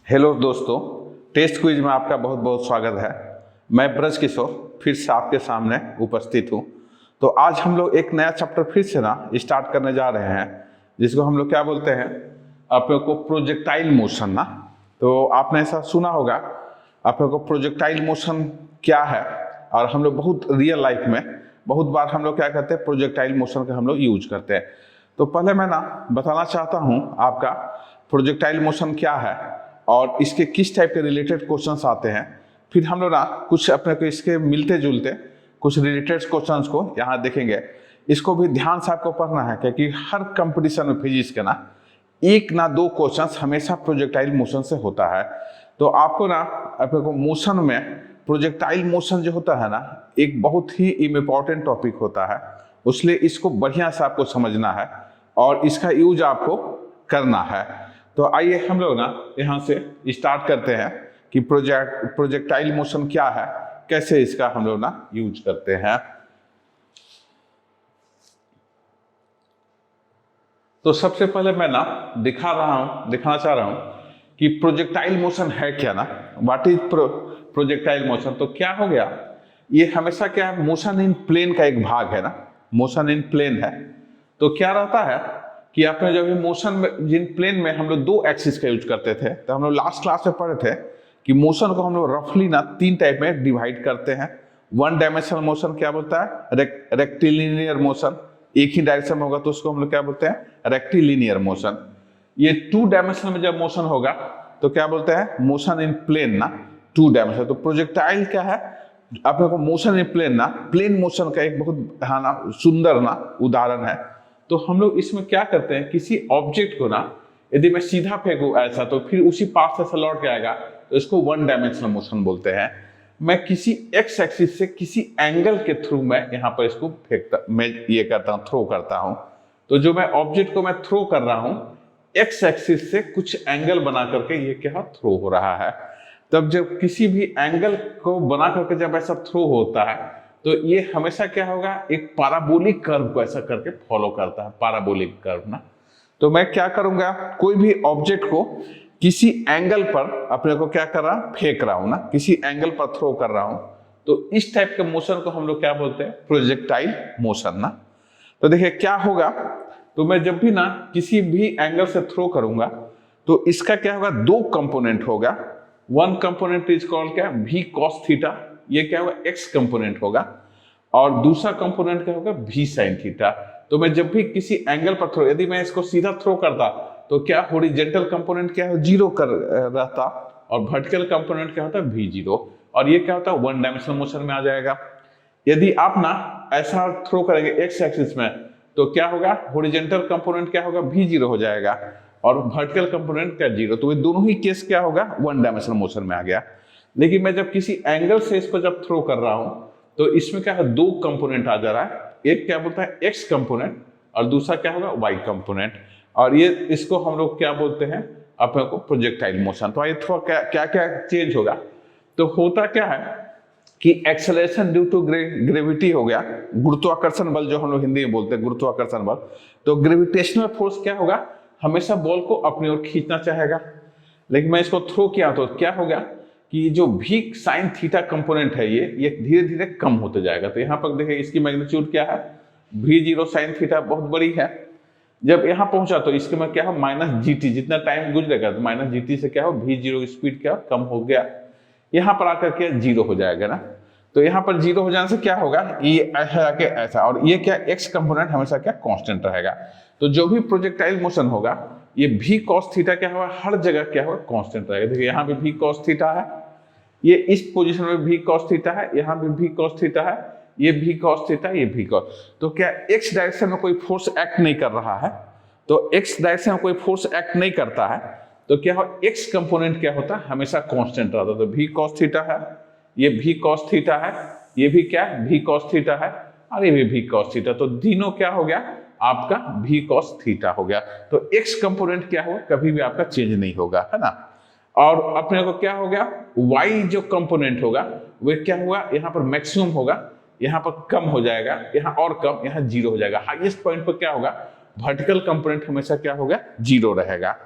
Hello दोस्तों, test quiz में आपका बहुत बहुत स्वागत है। मैं ब्रज किशोर फिर से आपके सामने उपस्थित हूँ। तो आज हम लोग एक नया चैप्टर फिर से स्टार्ट करने जा रहे हैं, जिसको हम लोग क्या बोलते हैं, आप लोग को प्रोजेक्टाइल मोशन ना। तो आपने ऐसा सुना होगा, आप लोग को प्रोजेक्टाइल मोशन क्या है, और हम लोग बहुत रियल लाइफ में बहुत बार हम लोग क्या करते हैं, प्रोजेक्टाइल मोशन का हम लोग यूज करते हैं। तो पहले मैं बताना चाहता हूँ आपका प्रोजेक्टाइल मोशन क्या है और इसके किस टाइप के रिलेटेड क्वेश्चंस आते हैं। फिर हम लोग कुछ अपने को इसके मिलते जुलते कुछ रिलेटेड क्वेश्चंस को यहाँ देखेंगे। इसको भी ध्यान से आपको पढ़ना है, क्योंकि हर कंपटीशन में फिजिक्स के एक ना दो क्वेश्चंस हमेशा प्रोजेक्टाइल मोशन से होता है। तो आपको अपने को मोशन में प्रोजेक्टाइल मोशन जो होता है एक बहुत ही इम्पोर्टेंट टॉपिक होता है, इसलिए इसको बढ़िया से आपको समझना है और इसका यूज आपको करना है। तो आइए हम लोग यहाँ से स्टार्ट करते हैं कि प्रोजेक्टाइल मोशन क्या है, कैसे इसका हम लोग यूज करते हैं। तो सबसे पहले मैं दिखाना चाह रहा हूँ कि प्रोजेक्टाइल मोशन है क्या व्हाट इज प्रोजेक्टाइल मोशन। तो क्या हो गया, ये हमेशा क्या है, मोशन इन प्लेन का एक भाग है मोशन इन प्लेन है। तो क्या रहता है कि आपने जब मोशन में जिन प्लेन में हम लोग दो एक्सिस का यूज करते थे, तो हम लोग लास्ट क्लास में पढ़े थे कि मोशन को हम लोग रफली तीन टाइप में डिवाइड करते हैं। वन डायमेंशनल मोशन क्या बोलता है, रेक्टिलिनियर मोशन, एक ही डायरेक्शन में होगा तो उसको हम लोग क्या बोलते हैं, रेक्टिलिनियर मोशन। ये टू डायमेंशनल में जब मोशन होगा तो क्या बोलते हैं, motion in plane two dimensional. तो प्रोजेक्टाइल क्या है, आपने को motion in plane plane motion का एक बहुत सुंदर उदाहरण है। तो हम लोग इसमें क्या करते हैं, किसी ऑब्जेक्ट को यदि मैं सीधा फेंकूं ऐसा तो फिर उसी पाथ से लौट के आएगा, तो इसको वन डायमेंशनल मोशन बोलते हैं। मैं किसी एक्स एक्सिस से किसी एंगल के थ्रू मैं यहाँ पर इसको मैं ये करता हूँ, थ्रो करता हूँ। तो जो मैं ऑब्जेक्ट को मैं थ्रो कर रहा हूँ एक्स एक्सिस से कुछ एंगल बना करके, ये क्या थ्रो हो रहा है। तब जब किसी भी एंगल को बना करके जब ऐसा थ्रो होता है तो ये हमेशा क्या होगा, एक पैराबोलिक कर्व को ऐसा करके फॉलो करता है, पैराबोलिक कर्व तो मैं क्या करूंगा, कोई भी ऑब्जेक्ट को किसी एंगल पर अपने को क्या कर रहा, फेंक रहा हूं किसी एंगल पर थ्रो कर रहा हूं। तो इस टाइप के मोशन को हम लोग क्या बोलते हैं, प्रोजेक्टाइल मोशन तो देखिए क्या होगा, तो मैं जब भी किसी भी एंगल से थ्रो करूंगा तो इसका क्या होगा, दो कंपोनेंट होगा। वन कंपोनेंट इज कॉल्ड क्या, v cos थीटा, ये क्या होगा, x कंपोनेंट होगा, और दूसरा कंपोनेंट क्या होगा, v sin थीटा। तो मैं जब भी किसी एंगल पर थ्रो, यदि मैं इसको सीधा थ्रो करता तो क्या हॉरिजॉन्टल कंपोनेंट क्या है, जीरो कर रहता, और वर्टिकल कंपोनेंट क्या होता है, v जीरो, और ये क्या होता है, वन डायमेंशनल मोशन में आ जाएगा। यदि आप ऐसा थ्रो करेंगे x एक्सिस में तो क्या होगा, हॉरिजॉन्टल कंपोनेंट क्या होगा, v जीरो हो जाएगा, और वर्टिकल कंपोनेंट क्या, जीरो। तो ये दोनों ही केस क्या होगा, वन डायमेंशनल मोशन में आ गया। लेकिन मैं जब किसी एंगल से इसको जब थ्रो कर रहा हूं तो इसमें क्या है, दो कंपोनेंट आ जा रहा है, एक क्या बोलता है एक्स कंपोनेंट और दूसरा क्या होगा, वाई कंपोनेंट, और ये इसको हम लोग क्या बोलते हैं, अपने को प्रोजेक्टाइल मोशन। तो ये थोड़ा क्या क्या चेंज होगा, तो होता क्या है कि एक्सेलरेशन ड्यू टू ग्रेविटी हो गया, गुरुत्वाकर्षण बल जो हम लोग हिंदी में बोलते हैं, गुरुत्वाकर्षण बल। तो ग्रेविटेशनल फोर्स क्या होगा, हमेशा बॉल को अपनी ओर खींचना चाहेगा। लेकिन मैं इसको थ्रो किया तो क्या हो गया कि जो v sin थीटा कंपोनेंट है ये धीरे धीरे कम होते जाएगा। तो यहाँ पर देखिए इसकी मैग्नीट्यूड क्या है, v जीरो साइन थीटा बहुत बड़ी है। जब यहाँ पहुंचा तो इसके में क्या हो, माइनस जीटी, जितना टाइम गुजरेगा तो माइनस जीटी से क्या हो, v जीरो स्पीड क्या कम हो गया, यहाँ पर आकर के जीरो हो जाएगा तो यहाँ पर जीरो हो जाने से क्या होगा, ये ऐसा आके ऐसा, और ये क्या एक्स कंपोनेंट हमेशा क्या कांस्टेंट रहेगा। तो जो भी प्रोजेक्टाइल मोशन होगा ये v cos थीटा क्या होगा, हर जगह क्या होगा, कांस्टेंट रहेगा। देखिए यहाँ पे v cos थीटा है, ये इस पोजीशन में v cos थीटा है, यहाँ पे v cos थीटा है, ये v cos थीटा, ये v cos। तो क्या x डायरेक्शन में कोई फोर्स एक्ट नहीं कर रहा है, तो x डायरेक्शन में कोई फोर्स एक्ट नहीं करता है तो क्या हो, x कंपोनेंट क्या होता है, हमेशा कांस्टेंट रहता है। तो v cos थीटा है, ये v cos थीटा है, ये भी क्या v cos थीटा है, और ये भी v cos थीटा। तो तीनों क्या हो गया, आपका v cos थीटा हो गया। तो x कंपोनेंट क्या होगा, कभी भी आपका चेंज नहीं होगा, है ना। और अपने को क्या हो गया, y जो कंपोनेंट होगा वो क्या हुआ, यहाँ पर मैक्सिमम होगा, यहाँ पर कम हो जाएगा, यहाँ और कम, यहाँ जीरो हो जाएगा। हाईएस्ट पॉइंट पर क्या होगा, वर्टिकल कंपोनेंट हमेशा क्या होगा, जीरो रहेगा।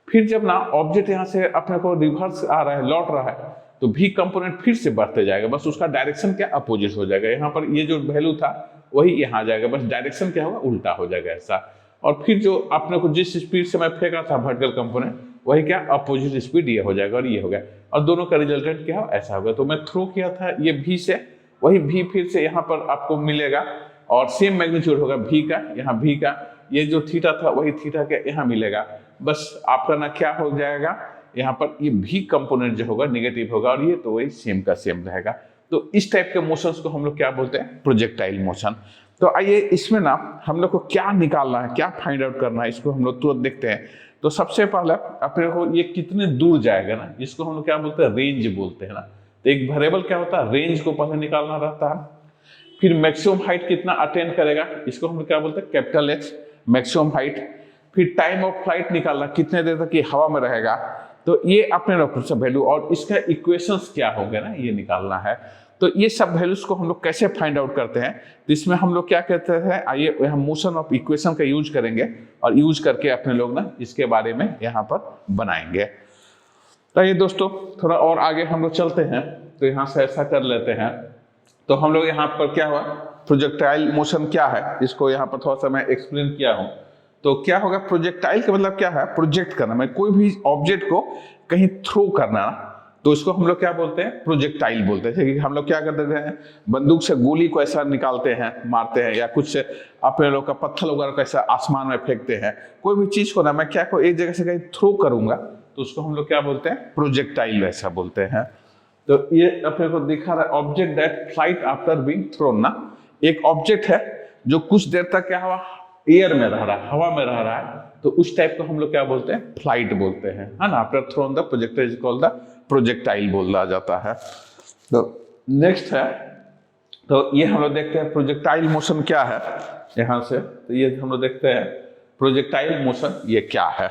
फिर जब ना ऑब्जेक्ट यहाँ से अपने को रिवर्स आ रहा है, लौट रहा है, तो भी कंपोनेंट फिर से बढ़ते जाएगा, बस उसका डायरेक्शन क्या अपोजिट हो जाएगा। यहाँ पर ये जो वैल्यू था वही यहाँ आ जाएगा, बस डायरेक्शन क्या होगा, उल्टा हो जाएगा ऐसा। और फिर जो आपने को जिस स्पीड से मैं फेंका था वर्टिकल कंपोनेंट, वही क्या अपोजिट स्पीड ये हो जाएगा और ये हो गया, और दोनों का रिजल्टेंट क्या हो, ऐसा होगा। तो मैं थ्रो किया था ये भी से, वही भी फिर से यहाँ पर आपको मिलेगा और सेम मैग्नीट्यूड होगा भी का, यहाँ भी का, ये जो थीटा था वही थीटा के यहाँ मिलेगा। बस आपका ना क्या हो जाएगा, यहाँ पर ये भी कंपोनेंट जो होगा नेगेटिव होगा और ये तो वही सेम का सेम रहेगा। तो इस टाइप के मोशंस को हम लोग क्या बोलते हैं, प्रोजेक्टाइल मोशन। तो आइए इसमें ना हम लोग को क्या निकालना है, क्या फाइंड आउट करना है, इसको हम लोग तुरंत देखते हैं। तो सबसे पहले अपने को ये कितने दूर जाएगा ना, इसको हम लोग क्या बोलते हैं, रेंज बोलते हैं ना। तो एक वेरिएबल क्या होता है, रेंज को पहले निकालना रहता है। फिर मैक्सिमम हाइट कितना अटेंड करेगा, इसको हम लोग क्या बोलते हैं, कैपिटल एच, मैक्सिमम हाइट। फिर टाइम ऑफ फ्लाइट निकालना, कितने देर तक ये हवा में रहेगा, तो ये अपने रखो सब वैल्यू, और इसका इक्वेशंस क्या होगा ना, ये निकालना है। तो ये सब वैल्यूज को हम लोग कैसे फाइंड आउट करते हैं, तो इसमें हम लोग क्या कहते हैं, आइए हम मोशन ऑफ इक्वेशन का यूज करेंगे और यूज करके अपने लोग ना इसके बारे में यहाँ पर बनाएंगे। तो ये दोस्तों थोड़ा और आगे हम लोग चलते हैं, तो यहाँ से ऐसा कर लेते हैं। तो हम लोग यहाँ पर क्या हुआ, प्रोजेक्टाइल मोशन क्या है, इसको यहाँ पर थोड़ा सा मैं एक्सप्लेन किया हूँ। तो क्या होगा, प्रोजेक्टाइल का मतलब क्या है, प्रोजेक्ट करना, मैं कोई भी ऑब्जेक्ट को कहीं थ्रो करना, तो इसको हम लोग क्या बोलते हैं, प्रोजेक्टाइल बोलते हैं। हम लोग क्या करते हैं, बंदूक से गोली को ऐसा निकालते हैं, मारते हैं, या कुछ अपने लोग का पत्थर वगैरह को ऐसा आसमान में फेंकते हैं। कोई भी चीज को ना मैं क्या को एक जगह से कहीं थ्रो करूंगा, तो उसको हम लोग क्या बोलते हैं, प्रोजेक्टाइल ऐसा बोलते हैं। तो ये अपने को दिखा रहा है, object that flight after being thrown ना, एक ऑब्जेक्ट है जो कुछ देर तक क्या हुआ, एयर में रह रहा है, हवा में रह रहा है, तो उस टाइप को हम लोग क्या बोलते हैं, फ्लाइट बोलते हैं, है ना। After thrown the projectile is called the projectile बोला जाता है। तो नेक्स्ट है, तो ये हम लोग देखते हैं प्रोजेक्टाइल मोशन क्या है यहाँ से। तो ये हम लोग देखते हैं प्रोजेक्टाइल मोशन ये क्या है।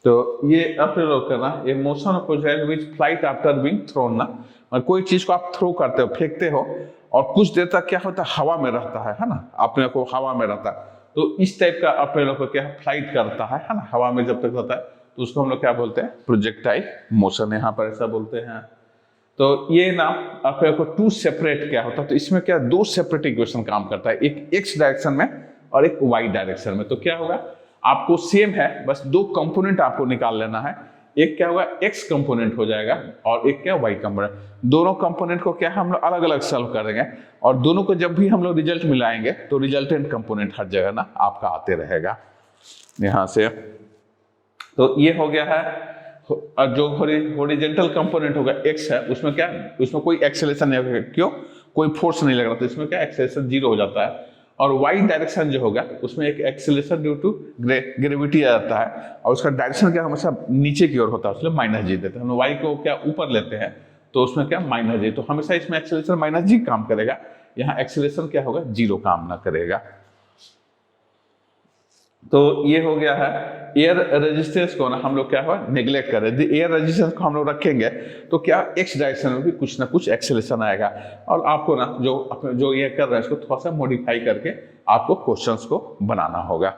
तो ये अपने लोग करना, ये motion of projectile which flight after being thrown ना, और कोई चीज को आप थ्रो करते हो, फेंकते हो, और कुछ देर तक क्या होता है, हवा में रहता है ना, अपने को हवा में रहता है। तो इस टाइप का अपने लोग को क्या फ्लाइट करता है ना, हवा में जब तक रहता है, तो उसको हम लोग क्या बोलते हैं, प्रोजेक्टाइल मोशन, यहाँ पर ऐसा बोलते हैं। तो ये ना अपने को टू सेपरेट क्या होता है, तो इसमें क्या दो सेपरेट इक्वेशन काम करता है, एक एक्स डायरेक्शन में और एक वाई डायरेक्शन में। तो क्या होगा, आपको सेम है, बस दो कंपोनेंट आपको निकाल लेना है। एक क्या होगा, एक्स कंपोनेंट हो जाएगा और एक क्या वाई कंपोनेंट। दोनों कंपोनेंट को क्या हम लोग अलग अलग सॉल्व करेंगे, और दोनों को जब भी हम लोग रिजल्ट मिलाएंगे तो रिजल्टेंट कंपोनेंट हर जगह ना आपका आते रहेगा यहाँ से। तो ये हो गया है, और जो हॉरिजॉन्टल कंपोनेंट होगा एक्स है, उसमें क्या, उसमें कोई एक्सेलरेशन नहीं होगा, क्यों, कोई फोर्स नहीं लग रहा, तो इसमें क्या एक्सेलरेशन जीरो हो जाता है। और वाई डायरेक्शन जो होगा उसमें एक एक्सेलरेशन ड्यू टू ग्रेविटी आ जाता है, और उसका डायरेक्शन क्या हमेशा नीचे की ओर होता है, उसमें माइनस जी देते हैं। हम वाई को क्या ऊपर लेते हैं, तो उसमें क्या माइनस जी, तो हमेशा इसमें एक्सेलरेशन माइनस जी काम करेगा, यहाँ एक्सेलरेशन क्या होगा, जीरो काम ना करेगा। तो ये हो गया है एयर रेजिस्टेंस को ना हम लोग क्या हुआ, नेग्लेक्ट कर रहे हैं। एयर रेजिस्टेंस को हम लोग रखेंगे तो क्या एक्स डायरेक्शन में भी कुछ ना कुछ एक्सेलरेशन आएगा, और आपको ना जो ये कर रहे हैं इसको थोड़ा सा मॉडिफाई करके आपको क्वेश्चंस को बनाना होगा।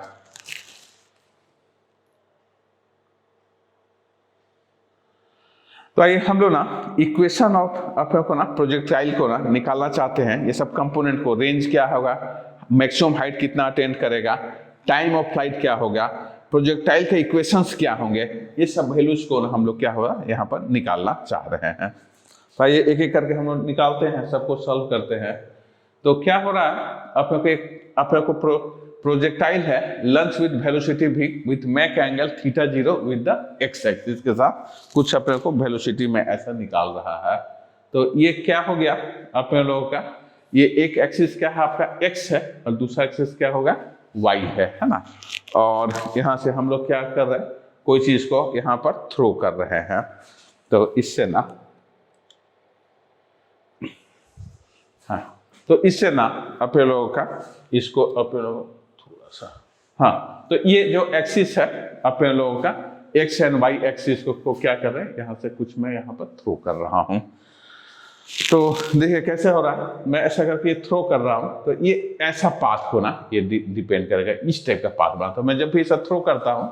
तो आइए हम लोग ना इक्वेशन ऑफ अपने को ना प्रोजेक्टाइल को ना निकालना चाहते हैं। ये सब कंपोनेंट को, रेंज क्या होगा, मैक्सिमम हाइट कितना अटेंड करेगा, टाइम ऑफ फ्लाइट क्या होगा, प्रोजेक्टाइल के इक्वेशंस क्या होंगे, ये सब वैल्यूज को हम लोग क्या होगा यहाँ पर निकालना चाह रहे हैं। तो ये एक एक करके हम लोग निकालते हैं, सबको सॉल्व करते हैं। तो क्या हो रहा है, अपने को प्रोजेक्टाइल है लंच विद वेलोसिटी भी with make angle theta zero with the X axis के साथ कुछ अपने को वेलोसिटी में ऐसा निकाल रहा है। तो ये क्या हो गया अपने लोगों का, ये एक एक्सिस क्या है आपका एक्स है, और दूसरा एक्सिस क्या होगा वाई है ना। और यहाँ से हम लोग क्या कर रहे हैं, कोई चीज को यहाँ पर थ्रो कर रहे हैं। तो इससे ना, हाँ, तो इससे ना अपने लोगों का, इसको अपने लोगों थोड़ा सा, हाँ, तो ये जो एक्सिस है अपने लोगों का एक्स एंड वाई एक्सिस को क्या कर रहे हैं, यहाँ से कुछ मैं यहाँ पर थ्रो कर रहा हूँ। तो देखिए कैसे हो रहा है, मैं ऐसा करके थ्रो कर रहा हूं, तो ये ऐसा पाथ को ना ये डिपेंड करेगा, इस टाइप का पाथ बना। तो मैं जब भी ऐसा थ्रो करता हूं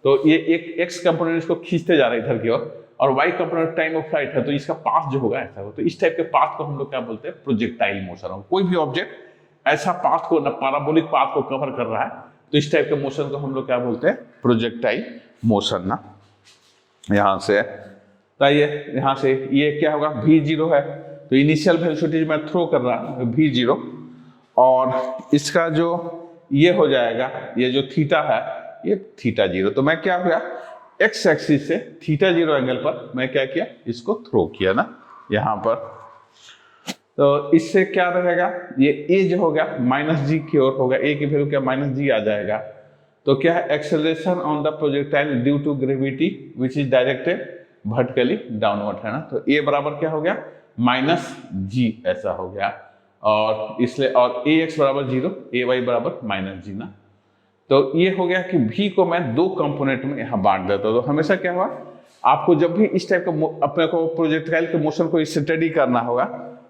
तो ये एक एक्स कंपोनेंट इसको खींचते जा रहा है इधर की ओर, और Y component time of flight है, तो इसका पाथ जो होगा ऐसा होगा। तो इस टाइप के पाथ को हम लोग क्या बोलते हैं, प्रोजेक्टाइल मोशन। कोई भी ऑब्जेक्ट ऐसा पाथ को, पैराबोलिक पाथ को कवर कर रहा है, तो इस टाइप के मोशन को हम लोग क्या बोलते हैं, प्रोजेक्टाइल मोशन ना। यहां से ताइए, यहां से ये क्या होगा, v0 है, तो इनिशियल वेलोसिटी मैं थ्रो कर रहा हूं v0, और इसका जो ये हो जाएगा, ये जो थीटा है ये थीटा 0, तो मैं क्या हुआ, एक्स एक्सिस से थीटा 0 एंगल पर मैं क्या किया, इसको थ्रो किया ना यहां पर। तो इससे क्या रहेगा, ये ए जो हो गया -g की ओर होगा, ए की वैल्यू क्या -g आ जाएगा। तो क्या है, acceleration on the projectile due to gravity which is directed vertically downward, है ना। तो ए बराबर क्या हो गया, -g ऐसा हो गया, और इसलिए, और ए एक्स बराबर 0, ए वाई बराबर -g ना। तो ये हो गया कि v को मैं दो कंपोनेंट में यहाँ बांट देता हूँ। तो हमेशा क्या हुआ, आपको जब भी इस टाइप का अपने को प्रोजेक्टाइल के मोशन को स्टडी करना होगा,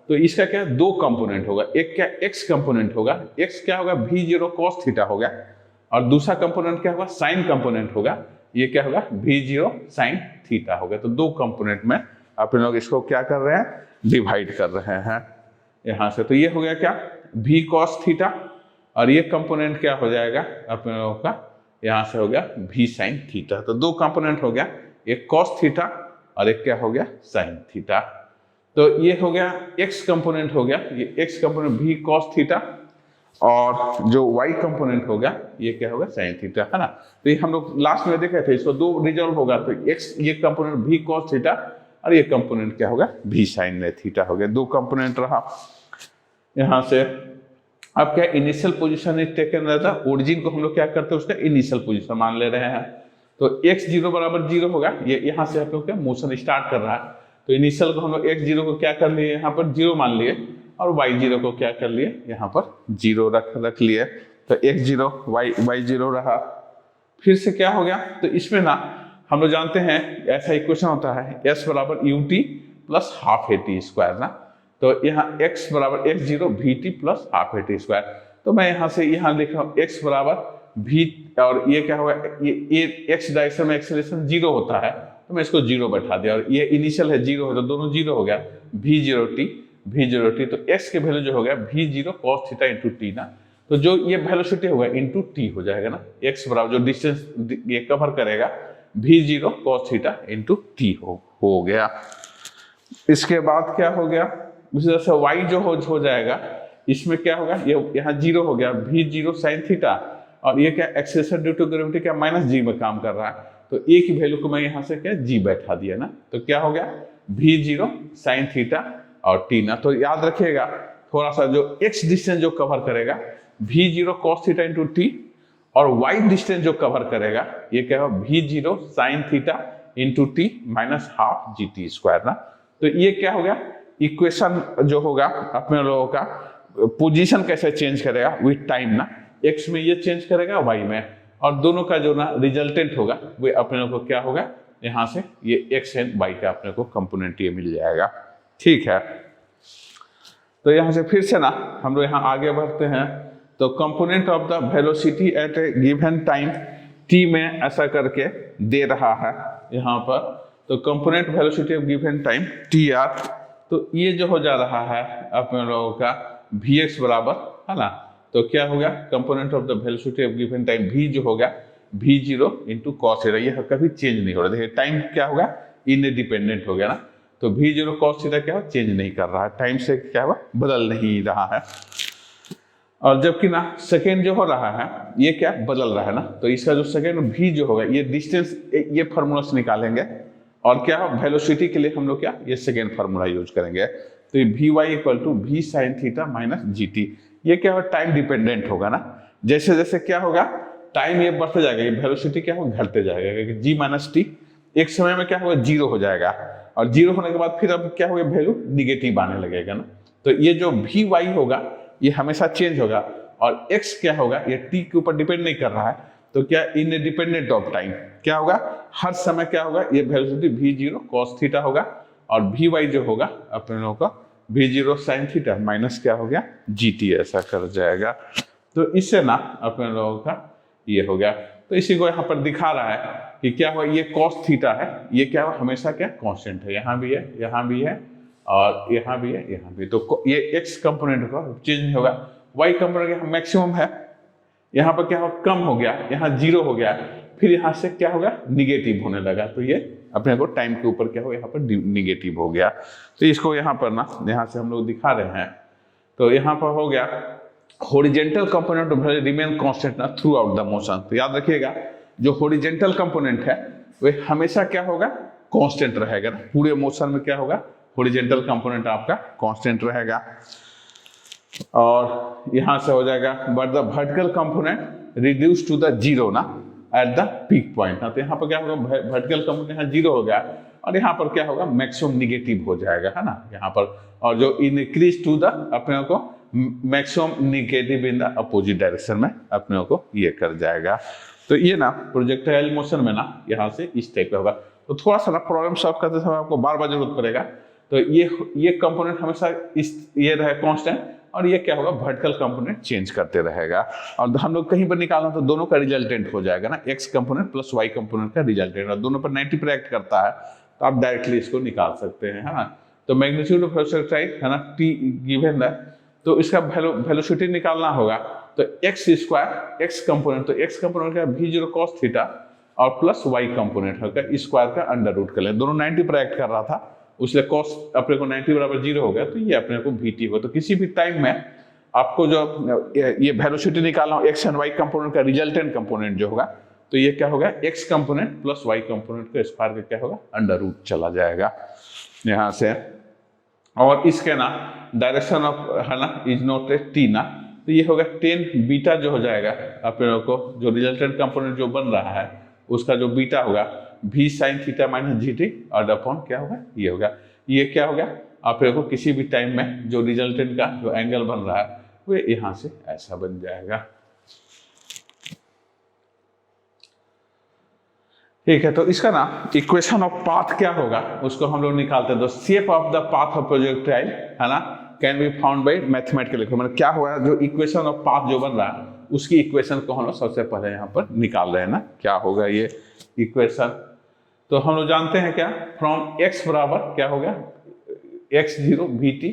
तो इसका क्या दो कंपोनेंट होगा, एक क्या x कंपोनेंट होगा, x क्या होगा v0 cos थीटा हो गया, और दूसरा कंपोनेंट क्या होगा, साइन कंपोनेंट होगा, ये क्या होगा v0 sin थीटा हो गया। तो दो कंपोनेंट में आप लोग इसको क्या कर रहे हैं, डिवाइड कर रहे हैं यहां से। तो ये हो गया क्या, v cos थीटा, और ये कंपोनेंट क्या हो जाएगा अपने लोगों का, यहां से हो गया v sin थीटा। तो दो कंपोनेंट हो गया, एक cos थीटा और एक क्या हो गया, sin थीटा। तो ये हो गया x कंपोनेंट हो गया, ये x component v cos theta, और जो y कंपोनेंट हो गया ये क्या होगा, sin थीटा, है ना। तो ये हम लोग लास्ट में देखे थे, इसको दो रिजॉल्व होगा, तो x ये कंपोनेंट v cos थीटा और ये कंपोनेंट क्या होगा, v sin थीटा हो गया। दो कंपोनेंट रहा यहां से। अब क्या, इनिशियल पोजीशन इज टेकन रहता है, ओरिजिन को हम लोग क्या करते हैं, उसका इनिशियल पोजीशन मान ले रहे हैं। तो x0 बराबर 0 होगा, ये यहाँ से हम लोग क्या मोशन स्टार्ट कर रहा है, तो इनिशियल को हम लोग x0 को क्या कर लिए, यहाँ पर 0 मान लिए, और y0 को क्या कर लिए, यहाँ पर 0 रख लिए। तो x0 y0 रहा। फिर से क्या हो गया, तो इसमें ना हम लोग जानते हैं ऐसा इक्वेशन होता है, s बराबर ut plus half at square ना। तो यहाँ x बराबर x0 vt plus half at square. तो मैं यहाँ से यहाँ लिख रहा हूँ x बराबर v, और ये क्या होगा, ये x डायरेक्शन में एक्सेलरेशन 0 होता है, तो मैं इसको 0 बैठा दिया, और ये इनिशियल है 0 है, तो दोनों 0 हो गया, v0t। तो x के वैल्यू जो हो गया v0 cos theta into T ना। तो जो ये वेलोसिटी होगा इंटू टी हो जाएगा ना, x बराबर जो डिस्टेंस ये कवर करेगा v0 cos theta into T हो गया। इसके बाद क्या हो गया, उसी तरह से y जो हो जाएगा, इसमें क्या होगा, ये यहाँ 0 हो गया, v0 sin थीटा, और ये क्या एक्सेलरेशन ड्यू टू ग्रेविटी क्या -g में काम कर रहा है, तो a की वैल्यू को मैं यहाँ से क्या g बैठा दिया ना। तो क्या हो गया, v0 sin थीटा और t ना। तो याद रखिएगा थोड़ा सा, जो x डिस्टेंस जो कवर करेगा v0 cos theta into T, और y डिस्टेंस जो कवर करेगा ये क्या होगा, v0 sin theta into T minus half gt square ना। तो ये क्या हो गया, इक्वेशन जो होगा अपने लोगों का पोजीशन कैसे चेंज करेगा विथ टाइम ना, x में ये चेंज करेगा y में, और दोनों का जो ना रिजल्टेंट होगा वो अपने लोगों को क्या होगा, यहाँ से ये x एंड y का अपने को कंपोनेंट ये मिल जाएगा। ठीक है, तो यहाँ से फिर से ना हम लोग यहाँ आगे बढ़ते हैं। तो component of the velocity at A given time t में ऐसा करके दे रहा है यहाँ पर। तो component velocity of given time tr, तो ये जो हो जा रहा है अपने लोगों का vx बराबर, है ना। तो क्या हो गया, component of the velocity of given time v जो हो गया v0 इंटू कॉस थीटा, ये कभी चेंज नहीं हो रहा। देखिए टाइम क्या होगा, इंडिपेंडेंट हो गया ना। तो v0 cos थीटा क्या चेंज नहीं कर रहा है, टाइम से क्या हुआ, बदल नहीं रहा है। और जबकि ना सेकेंड जो हो रहा है ये क्या बदल रहा है ना। तो इसका जो सेकेंड v जो होगा, ये डिस्टेंस, ये फार्मूला से निकालेंगे, और क्या वेलोसिटी के लिए हम लोग क्या ये सेकेंड फार्मूला यूज करेंगे। तो ये vy equal to v sin theta minus gt, ये क्या होगा, टाइम डिपेंडेंट होगा ना। जैसे जैसे क्या होगा, टाइम ये बढ़ते जाएगा, ये वेलोसिटी क्या होगा, घटते जाएगा, क्योंकि g माइनस टी एक समय में क्या होगा, 0 हो जाएगा, और 0 होने के बाद फिर अब क्या होगा, वैल्यू निगेटिव आने लगेगा ना। तो ये जो vy होगा ये हमेशा चेंज होगा, और x क्या होगा, ये t के ऊपर डिपेंड नहीं कर रहा है। तो क्या इंडिपेंडेंट ऑफ टाइम क्या होगा, हर समय क्या होगा, ये वेलोसिटी v0 cos थीटा होगा, और vy जो होगा अपने लोगों का v0 sin थीटा माइनस क्या हो गया gt, ऐसा कर जाएगा। तो इससे ना अपने लोगों का ये हो गया। तो इसी को यहाँ पर दिखा रहा है कि क्या हुआ, ये cos थीटा है, ये क्या हुआ हमेशा क्या कांस्टेंट है, यहाँ भी है, यहाँ भी है और यहाँ भी है, यहाँ भी। तो ये x कंपोनेंट का चेंज नहीं होगा। y कंपोनेंट यहाँ मैक्सिमम है, यहाँ पर क्या हो कम हो गया, यहाँ 0 हो गया, फिर यहाँ से क्या होगा निगेटिव होने लगा। तो ये अपने को टाइम के ऊपर क्या हो यहाँ पर निगेटिव हो गया। तो इसको यहाँ पर ना यहाँ से हम लोग दिखा रहे हैं। तो यहाँ पर हो गया हॉरिजेंटल कंपोनेंट रिमेन कांस्टेंट ना थ्रू आउट द मोशन। तो याद रखिएगा जो हॉरिजेंटल कंपोनेंट है वह हमेशा क्या होगा कांस्टेंट रहेगा ना, पूरे मोशन में क्या होगा हॉरिजेंटल कंपोनेंट आपका कांस्टेंट रहेगा। और यहां से हो जाएगा but the vertical component reduce to the zero ना एट द पीक पॉइंट ना। तो यहाँ पर क्या होगा वर्टिकल कंपोनेंट यहाँ 0 हो गया और यहाँ पर क्या होगा मैक्सिमम निगेटिव हो जाएगा है ना यहाँ पर। और जो इंक्रीज टू द अपने को maximum negative in the opposite direction में अपने को ये कर जाएगा। तो ये ना प्रोजेक्टाइल मोशन में ना यहाँ से इस टाइप का होगा। तो थोड़ा सा ना प्रॉब्लम सॉल्व करते समय आपको बार बार जरूरत पड़ेगा। तो ये कंपोनेंट हमेशा ये रहे कांस्टेंट और ये क्या होगा वर्टिकल कंपोनेंट चेंज करते रहेगा। और हम लोग कहीं पर निकालना तो दोनों का रिजल्टेंट हो जाएगा ना, x component plus y component का रिजल्टेंट, और दोनों पर 90 पर एक्ट करता है तो आप डायरेक्टली इसको निकाल सकते हैं है ना। तो मैग्नीट्यूड ऑफ प्रोजेक्टाइल है ना t गिवन है, तो इसका वेलोसिटी निकालना होगा। तो x स्क्वायर x कंपोनेंट, तो x कंपोनेंट का v0 cos थीटा और प्लस y कंपोनेंट होगा स्क्वायर का अंडर रूट कर लें। दोनों 90 पर एक्ट कर रहा था उसलिए cos अपने को 90 बराबर 0 हो गया, तो ये अपने को vt होगा। तो किसी भी टाइम में आपको जो ये वेलोसिटी निकालना हो x एंड y कंपोनेंट का रिजल्टेंट कंपोनेंट जो होगा तो ये क्या होगा x component plus y component का स्क्वायर का क्या होगा अंडर रूट चला जाएगा यहाँ से। और इसके ना डायरेक्शन ऑफ है ना इज नॉट t ना, तो ये होगा 10 बीटा जो हो जाएगा अपने को जो रिजल्टेंट कंपोनेंट जो बन रहा है उसका जो बीटा होगा v sin theta minus gt और अपॉन क्या होगा ये होगा। ये क्या होगा आप को किसी भी टाइम में जो रिजल्टेंट का जो एंगल बन रहा है वो यहाँ से ऐसा बन जाएगा। ठीक है, तो इसका ना इक्वेशन ऑफ पाथ क्या होगा उसको हम लोग निकालते हैं। तो shape of the path of projectile है ना can be found by mathematical equation. मतलब क्या होगा जो इक्वेशन ऑफ पाथ जो बन रहा है उसकी इक्वेशन को हम लोग सबसे पहले यहाँ पर निकाल रहे हैं ना, क्या होगा ये इक्वेशन। तो हम लोग जानते हैं क्या फ्रॉम x बराबर क्या हो गया x0 vt,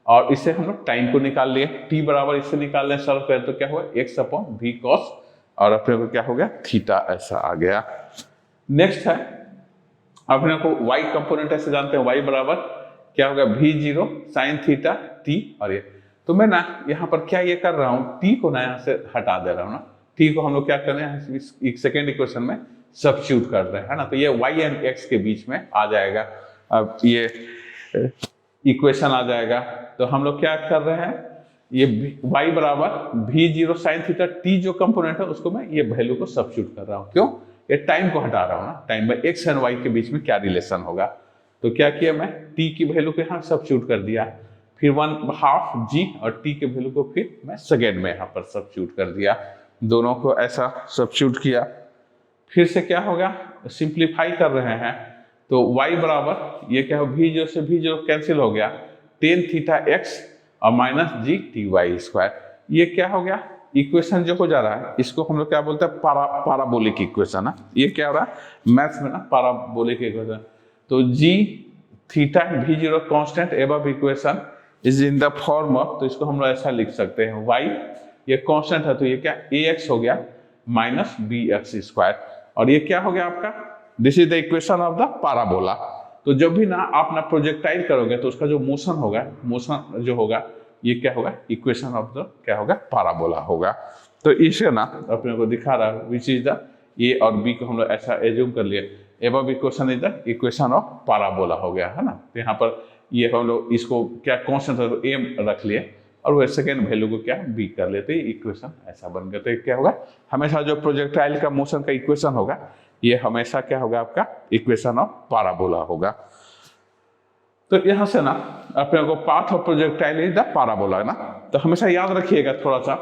और इससे हम लोग टाइम को निकाल लिए, t बराबर इससे निकाल लें सॉल्व करें तो क्या हुआ x अपॉन v cos और अपने को क्या हो गया थीटा ऐसा आ गया। नेक्स्ट है अपने को y कंपोनेंट ऐसे जानते हैं y बराबर क्या होगा v0 sin थीटा t और ये। तो मैं ना यहाँ पर क्या ये कर रहा हूँ t को ना यहाँ से हटा दे रहा हूँ ना, t को हम लोग क्या कर रहे हैं इस सेकेंड इक्वेशन में सब्स्टिट्यूट कर रहे हैं है ना। तो ये y एंड x के बीच में आ जाएगा, अब ये इक्वेशन आ जाएगा। तो हम लोग क्या कर रहे हैं ये y बराबर v0 sin थीटा t जो कंपोनेंट है उसको मैं ये वैल्यू को सब्स्टिट्यूट कर रहा हूँ। क्यों ये टाइम को हटा रहा हूँ ना, टाइम में x एंड y के बीच में क्या रिलेशन होगा। तो क्या किया मैं t की वैल्यू को यहाँ सब्स्टिट्यूट कर दिया, फिर 1/2 g और t के वैल्यू को फिर मैं सेकेंड में यहाँ पर सब्स्टिट्यूट कर दिया, दोनों को ऐसा सब्स्टिट्यूट किया। फिर से क्या होगा सिंप्लीफाई कर रहे हैं तो y बराबर ये क्या हो v0 से v0 कैंसिल हो गया tan थीटा x और माइनस g ty स्क्वायर। ये क्या हो गया इक्वेशन जो हो जा रहा है इसको हम लोग क्या बोलते हैं पाराबोलिक इक्वेशन है। ये क्या हो रहा है मैथ्स में ना पाराबोलिक इक्वेशन। तो g theta v0 constant above equation is in the form of, तो इसको हम लोग ऐसा लिख सकते हैं y ये कांस्टेंट है तो ये क्या ax हो गया माइनस bx स्क्वायर, और ये क्या हो गया आपका this is the equation of the parabola. तो जब भी ना आप ना प्रोजेक्टाइल करोगे तो उसका जो मोशन होगा, मोशन जो होगा ये क्या होगा इक्वेशन ऑफ द क्या होगा पाराबोला होगा। तो इसे ना अपने को दिखा रहा है विच इज द ए और बी को हम लोग ऐसा एज्यूम कर लिए above equation is the equation of parabola हो गया है ना। तो यहाँ पर ये हम लोग इसको क्या कॉन्स्टेंट एम रख लिए और वो सेकेंड वैल्यू को क्या बी कर लेते हैं, इक्वेशन ऐसा बन गया। तो ये क्या होगा हमेशा जो प्रोजेक्टाइल का मोशन का इक्वेशन होगा ये हमेशा क्या होगा आपका इक्वेशन ऑफ पाराबोला होगा। तो यहाँ से ना अपने को path of projectile is the parabola है ना। तो हमेशा याद रखिएगा थोड़ा सा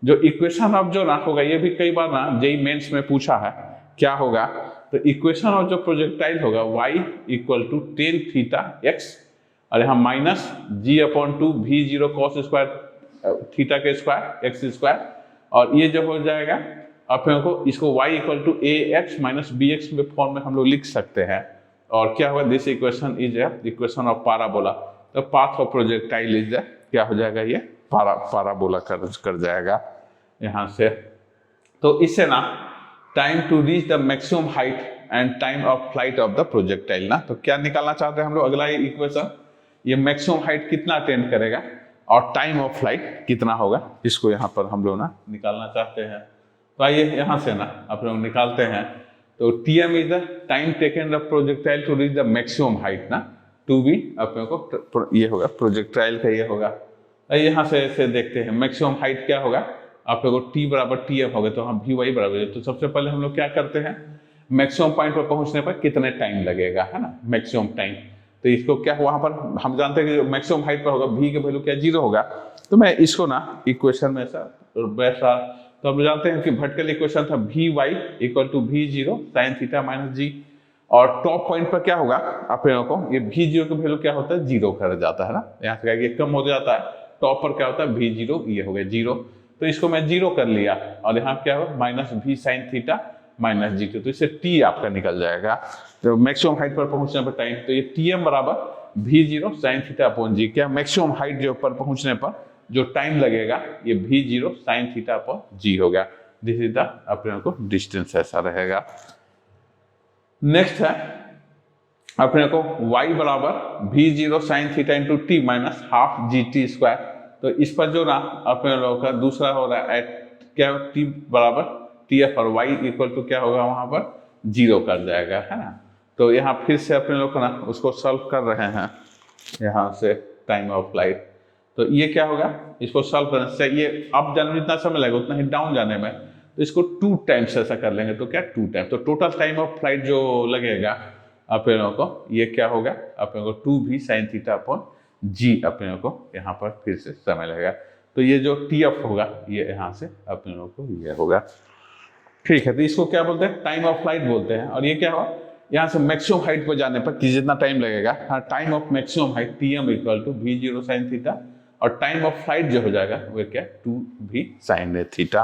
जो इक्वेशन ऑफ जो ना होगा ये भी कई बार ना जेईई मेंस में पूछा है क्या होगा। तो इक्वेशन ऑफ जो प्रोजेक्टाइल होगा y equal to tan theta x और यहाँ minus g upon 2 v0 cos square theta के स्क्वायर x स्क्वायर, और ये जो हो जाएगा आप लोगों को इसको y equal to A X minus B X में फॉर्म में हम लोग लिख सकते हैं। और क्या होगा, this equation is equation of parabola. तो पाथ ऑफ प्रोजेक्टाइल इज क्या हो जाएगा, ये पाराबोला कर जाएगा यहाँ से। तो इससे ना time to reach the maximum height and time of flight of the projectile ना, तो क्या निकालना चाहते हैं हम लोग, अगला इक्वेशन, ये मैक्सिमम हाइट कितना अटेंड करेगा और टाइम ऑफ फ्लाइट कितना होगा, इसको यहाँ पर हम लोग ना निकालना चाहते हैं। तो आइए यहाँ से ना आप लोग निकालते हैं। तो Tm is the time taken the projectile to reach the maximum height ना, टू बी आप लोगों को ये होगा प्रोजेक्टाइल का ये होगा। यहाँ से देखते हैं मैक्सिमम हाइट क्या होगा, आप लोगों को T बराबर Tm होगा, तो हम Vy बराबर है। तो सबसे पहले हम लोग क्या करते हैं, मैक्सिमम पॉइंट पर पहुंचने पर कितने टाइम लगेगा, है ना, मैक्सिमम टाइम। तो इसको क्या वहां पर हम जानते हैं कि जो मैक्सिमम हाइट पर होगा v का वैल्यू क्या 0 होगा। तो मैं इसको ना इक्वेशन में ऐसा वैसा, तो हम जानते हैं कि वर्टिकल इक्वेशन था Vy equal to V0 sine theta minus g, और टॉप पॉइंट पर क्या होगा आप लोगों को, ये V0 का वैल्यू क्या होता है 0 कर जाता है ना, यहाँ से ये कम हो जाता है, टॉप पर क्या होता है V0 ये हो गया 0। तो इसको मैं 0 कर लिया और यहाँ क्या होगा minus v sine theta minus g, तो इससे t आपका निकल जाएगा। तो मैक्सिमम हाइट पर पहुंचने पर टाइम, तो ये Tm बराबर V0 साइन थीटा अपॉन जी, क्या मैक्सिमम हाइट जो पर पहुंचने पर जो टाइम लगेगा ये V0 साइन थीटा अपॉन जी होगा। दिस इज द अपने को डिस्टेंस ऐसा रहेगा। नेक्स्ट है अपने को y बराबर V0 sine theta into T minus half G T square. तो इस पर जो ना अपने लोगों का दूसरा हो रहा है क्या, t बराबर TF और y इक्वल टू क्या होगा वहां पर 0 कर जाएगा, है ना। तो यहाँ फिर से अपने लोग ना उसको सॉल्व कर रहे हैं यहाँ से टाइम ऑफ फ्लाइट। तो ये क्या होगा, इसको सॉल्व करने से ये अप जाने में जितना समय लगेगा उतना ही डाउन जाने में, तो इसको 2 टाइम्स ऐसा कर लेंगे। तो क्या 2 टाइम, तो टोटल टाइम ऑफ फ्लाइट जो लगेगा अपने लोगों को ये क्या होगा, अपने को 2v साइन थीटा अपॉन जी अपने को यहाँ पर फिर से समय लगेगा। तो ये जो TF होगा ये यहाँ से अपने लोगों को ये होगा, ठीक है। तो इसको क्या बोलते हैं, टाइम ऑफ फ्लाइट बोलते हैं। और ये क्या होगा, यहाँ से मैक्सिमम हाइट पर जाने पर कि जितना टाइम लगेगा, हाँ, time of maximum height Tm equal to V0 sine theta, और टाइम ऑफ फ्लाइट जो हो जाएगा वो क्या 2v साइन थीटा।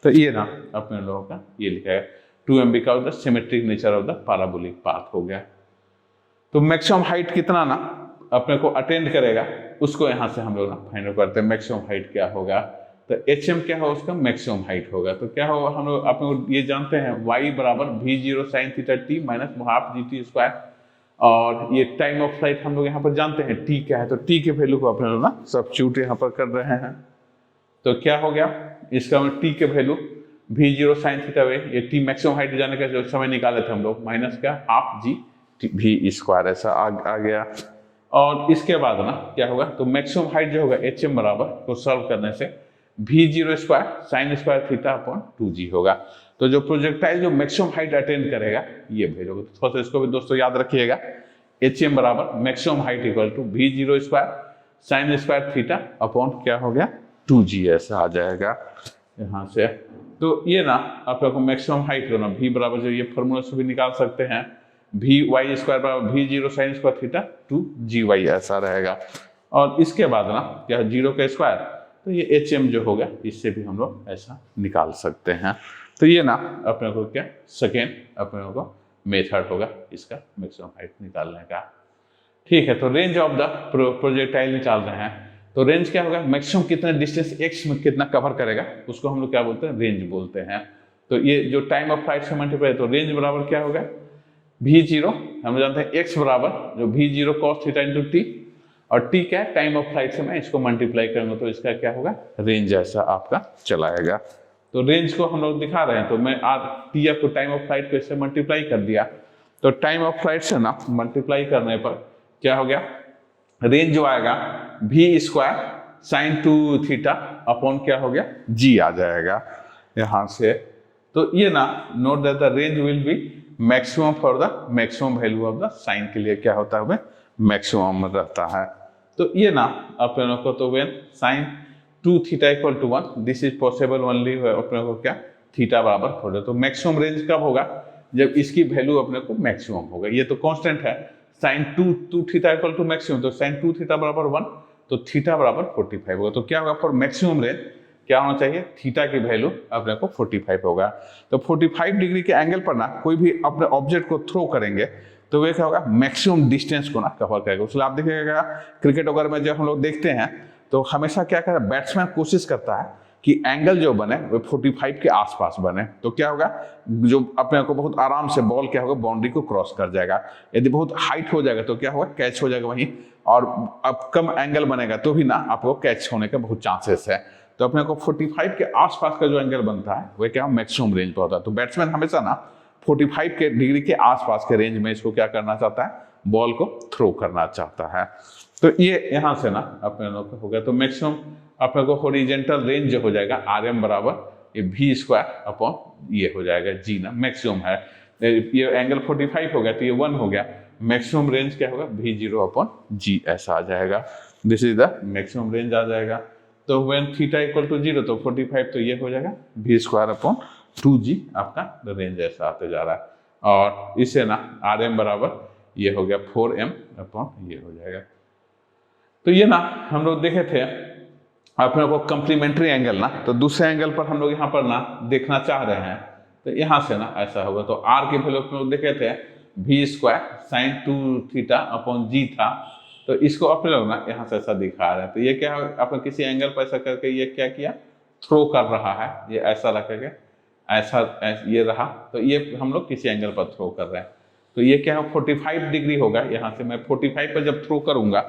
तो ये ना अपने लोगों का ये लिखा है 2m because the symmetric nature of the parabolic path हो गया। तो मैक्सिमम हाइट कितना ना अपने को अटेंड करेगा उसको यहाँ से हम लोग ना फाइंड आउट करते हैं, मैक्सिमम हाइट क्या होगा। तो HM क्या होगा, उसका मैक्सिमम हाइट होगा। तो क्या होगा, हम लोग अपने ये जानते हैं y बराबर V0 sine theta T minus half G T square, और ये टाइम ऑफ फ्लाइट हम लोग यहाँ पर जानते हैं t क्या है। तो t के वैल्यू को अपने लोग ना सब्स्टिट्यूट यहाँ पर कर रहे हैं। तो क्या हो गया, इसका t के वैल्यू V0 साइन थीटा वे, ये t मैक्सिमम हाइट जाने का जो समय निकाले थे हम लोग, माइनस क्या हाफ जी v स्क्वायर ऐसा आ गया। और इसके बाद ना क्या होगा, तो मैक्सिमम हाइट जो होगा HM बराबर को सॉल्व करने से V0 square sine square theta upon 2g होगा। तो जो प्रोजेक्टाइल जो मैक्सिमम हाइट अटेंड करेगा ये भेजोगे। तो थोड़ा सा इसको भी दोस्तों याद रखिएगा, HM बराबर maximum height equal to V0 square sine square theta upon क्या हो गया 2g ऐसा आ जाएगा यहाँ से। तो ये ना आप लोग को मैक्सिमम हाइट करना, V बराबर जो ये फॉर्मूला से भी निकाल सकते हैं, Vy स्क्वायर बराबर V0 sign square theta 2gy ऐसा रहेगा। और इसके बाद ना क्या 0 का स्क्वायर, तो ये HM जो होगा इससे भी हम लोग ऐसा निकाल सकते हैं। तो ये ना अपने को क्या सेकेंड अपने को मेथड होगा इसका मैक्सिमम हाइट निकालने का, ठीक है। तो रेंज ऑफ द प्रोजेक्टाइल निकाल रहे हैं। तो रेंज क्या होगा, मैक्सिमम कितना डिस्टेंस x में कितना कवर करेगा उसको हम लोग क्या बोलते हैं, रेंज बोलते हैं। तो ये जो टाइम ऑफ फ्लाइट से मल्टीप्लाई, तो रेंज बराबर क्या होगा V0, हम जानते हैं x बराबर जो V0 cos theta into T, और t क्या है टाइम ऑफ फ्लाइट से मैं इसको मल्टीप्लाई करूंगा तो इसका क्या होगा रेंज ऐसा आपका चलाएगा। तो रेंज को हम लोग दिखा रहे हैं, तो मैं TF को टाइम ऑफ फ्लाइट को इससे मल्टीप्लाई कर दिया। तो टाइम ऑफ फ्लाइट से ना मल्टीप्लाई करने पर क्या हो गया, रेंज जो आएगा v square sine 2 theta upon क्या हो गया g आ जाएगा यहाँ से। तो ये ना note that the range will be maximum for the maximum value of the sine के लिए क्या होता है मैक्सिमम रहता है। तो ये ना अपने लोग को तो when sine 2 theta equal to 1 this is possible only अपने को क्या थीटा बराबर 4। तो मैक्सिमम रेंज कब होगा, जब इसकी वैल्यू अपने को मैक्सिमम होगा। ये तो कांस्टेंट है sine 2 theta equal to maximum, तो साइन 2 थीटा बराबर 1 तो थीटा बराबर 45 होगा। तो क्या होगा फॉर मैक्सिमम रेंज क्या होना चाहिए, थीटा की वैल्यू अपने को 45 होगा। तो 45 डिग्री के एंगल पर ना कोई भी अपने ऑब्जेक्ट को थ्रो करेंगे तो वे क्या होगा, मैक्सिमम डिस्टेंस को ना कवर करेगा। उसलिए आप देखिएगा क्रिकेट वगैरह में जब हम लोग देखते हैं तो हमेशा क्या करता है, बैट्समैन कोशिश करता है कि एंगल जो बने वो 45 के आसपास बने। तो क्या होगा, जो अपने को बहुत आराम से बॉल क्या होगा, बाउंड्री को क्रॉस कर जाएगा। यदि बहुत हाइट हो जाएगा तो क्या होगा, कैच हो जाएगा वहीं, और अब कम एंगल बनेगा तो भी ना आपको कैच होने का बहुत चांसेस है। तो अपने को 45 के आसपास का जो एंगल बनता है वह क्या मैक्सिमम रेंज पर होता है। तो बैट्समैन हमेशा ना 45 के डिग्री के आसपास के रेंज में इसको क्या करना चाहता है, बॉल को थ्रो करना चाहता है। तो ये यहाँ से ना अपने लोग हो गया। तो मैक्सिमम अपने को हॉरिजॉन्टल रेंज जो हो जाएगा RM बराबर ये V² अपॉन ये हो जाएगा G ना, मैक्सिमम है। ये एंगल 45 हो गया तो ये 1 हो गया। मैक्सिमम रेंज क्या होगा, V0 अपॉन G ऐसा आ जाएगा। This is the maximum range आ जाएगा। तो व्हेन थीटा इक्वल टू 0 तो 45 तो ये हो जाएगा V² अपॉन 2G आपका रेंज ऐसा आते जा रहा है। और इसे ना RM बराबर ये हो गया 4M अपॉन ये हो जाएगा। तो ये ना हम लोग देखे थे अपने को कंप्लीमेंट्री एंगल ना, तो दूसरे एंगल पर हम लोग यहाँ पर ना देखना चाह रहे हैं तो यहाँ से ना ऐसा होगा। तो R की वैल्यू हम लोग देखे थे V² sin 2θ अपॉन G था। तो इसको अपने लोग ना यहाँ से ऐसा दिखा रहे हैं। तो ये क्या है, अपने किसी एंगल पर ऐसा करके ये क्या किया, थ्रो कर रहा है, ये ऐसा रख के ऐसा ये रहा। तो ये हम लोग किसी एंगल पर थ्रो कर रहे हैं। तो ये क्या है 45 डिग्री होगा। यहाँ से मैं 45 पर जब थ्रो करूंगा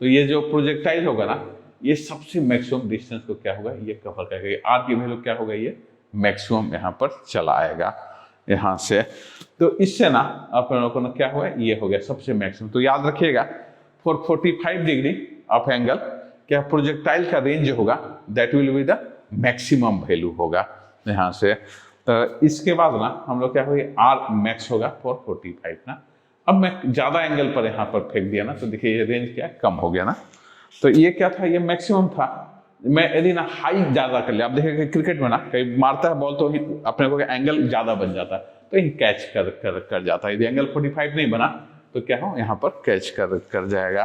तो ये जो प्रोजेक्टाइल होगा ना ये सबसे मैक्सिमम डिस्टेंस को क्या होगा, ये कवर करेगा। R की वैल्यू क्या होगा, ये मैक्सिमम यहाँ पर चला आएगा यहाँ से। तो इससे ना अपन लोगों को ना क्या हुआ, ये हो गया सबसे मैक्सिमम। तो याद रखिएगा फॉर 45 डिग्री ऑफ एंगल क्या प्रोजेक्टाइल का रेंज होगा, that will be the maximum value होगा यहाँ से। तो इसके बाद ना हम लोग क्या होगा, R मैक्स होगा फॉर 45 ना। अब मैं ज़्यादा एंगल पर यहाँ पर फेंक दिया ना तो देखिए ये रेंज क्या कम हो गया ना। तो ये क्या था, ये मैक्सिमम था। मैं यदि ना हाई ज़्यादा कर लिया, आप देखिए क्रिकेट में ना कहीं मारता है बॉल तो अपने को एंगल ज़्यादा बन जाता है तो ये कैच कर जाता है। यदि एंगल 45 नहीं बना तो क्या हो, यहाँ पर कैच कर जाएगा।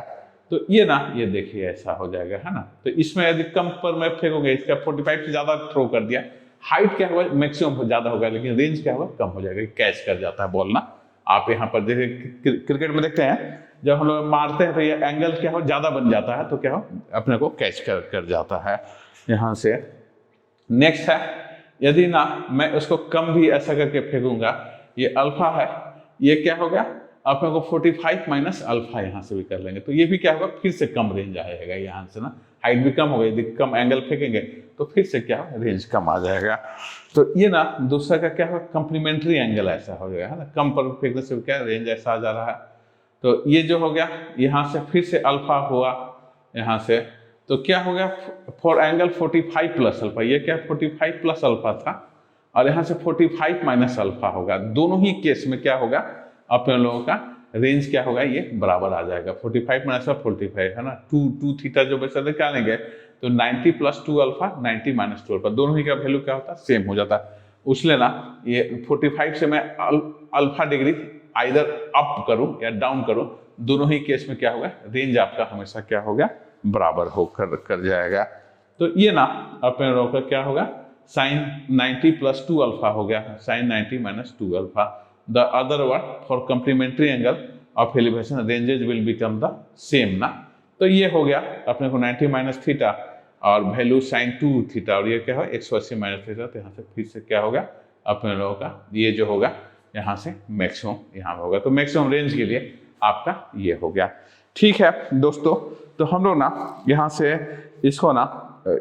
तो ये ना ये देखिए ऐसा हो जाएगा है ना। तो इसमें यदि कम पर मैं फेंकोगे, इसका 45 से ज़्यादा थ्रो कर दिया, हाइट क्या होगा मैक्सिमम ज़्यादा होगा लेकिन रेंज क्या होगा कम हो जाएगा, कैच कर जाता है बॉल ना। आप यहाँ पर देखिए क्रिकेट में देखते हैं जब हम लोग मारते हैं तो ये एंगल क्या हो ज़्यादा बन जाता है तो क्या हो अपने को कैच कर जाता है यहाँ से। नेक्स्ट है, यदि ना मैं उसको कम भी ऐसा करके फेंकूंगा, ये अल्फा है, ये क्या हो गया अपने को 45 माइनस अल्फा यहाँ से भी कर लेंगे तो ये भी क्या होगा फिर से कम रेंज आएगा यहाँ से ना। हाइट भी कम हो गई, यदि कम एंगल फेंकेंगे तो फिर से क्या रेंज कम आ जाएगा। तो ये ना दूसरा का क्या होगा कंप्लीमेंट्री एंगल ऐसा हो जाएगा है ना, कम पर फेंकने से क्या रेंज ऐसा आ जा रहा है। तो ये जो हो गया यहाँ से फिर से अल्फा हुआ यहाँ से, तो क्या हो गया फॉर एंगल 45 प्लस अल्फा, ये क्या 45 प्लस अल्फा था और यहाँ से 45 माइनस अल्फा होगा। दोनों ही केस में क्या होगा अपने लोगों का रेंज क्या होगा, ये बराबर आ जाएगा। 45 माइनस 45 है ना, 2 थीटा जो बचा निकालेंगे तो 90 प्लस 2 अल्फा 90 माइनस 2 अल्फा, दोनों ही का वैल्यू क्या होता है सेम हो जाता है। उसलिए ना ये 45 से मैं अल्फा डिग्री आइदर अप करूं या डाउन करूं, दोनों ही केस में क्या होगा रेंज आपका हमेशा क्या होगा बराबर होकर कर जाएगा। तो ये ना अपने लोगों का क्या होगा साइन 90 प्लस 2 अल्फा हो गया, sine 90 minus 2 alpha. The other one for complementary angle of elevation ranges will become the same ना। तो ये हो गया अपने को 90 माइनस थीटा और वैल्यू साइन 2 थीटा और ये क्या है 180 माइनस थीटा। तो यहाँ से फिर से क्या होगा अपने लोगों का ये जो होगा यहाँ से मैक्सिमम यहाँ होगा। तो मैक्सिमम रेंज के लिए आपका ये हो गया। ठीक है दोस्तों, तो हम लोग ना यहाँ से इसको ना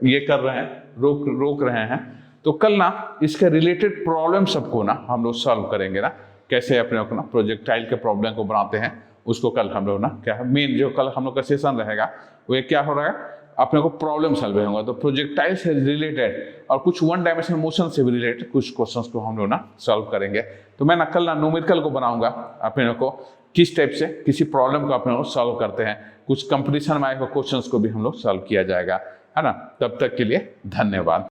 ये कर रहे हैं, रोक रहे हैं। तो कल ना इसके रिलेटेड प्रॉब्लम सबको ना हम लोग सॉल्व करेंगे ना, कैसे अपने को ना प्रोजेक्टाइल के प्रॉब्लम को बनाते हैं उसको कल हम लोग ना क्या है मेन जो कल हम लोग का सेशन रहेगा वो क्या हो रहा है अपने को प्रॉब्लम सॉल्व होगा। तो प्रोजेक्टाइल से रिलेटेड और कुछ 1 डायमेंशनल मोशन से भी रिलेटेड कुछ क्वेश्चंस को हम लोग ना सॉल्व करेंगे। तो मैं ना कल ना न्यूमेरिकल को बनाऊंगा अपने को किस टाइप से किसी प्रॉब्लम को अपने को सॉल्व करते हैं, कुछ कंपटीशन में आए हुए क्वेश्चंस को भी हम लोग सॉल्व किया जाएगा है ना। तब तक के लिए धन्यवाद।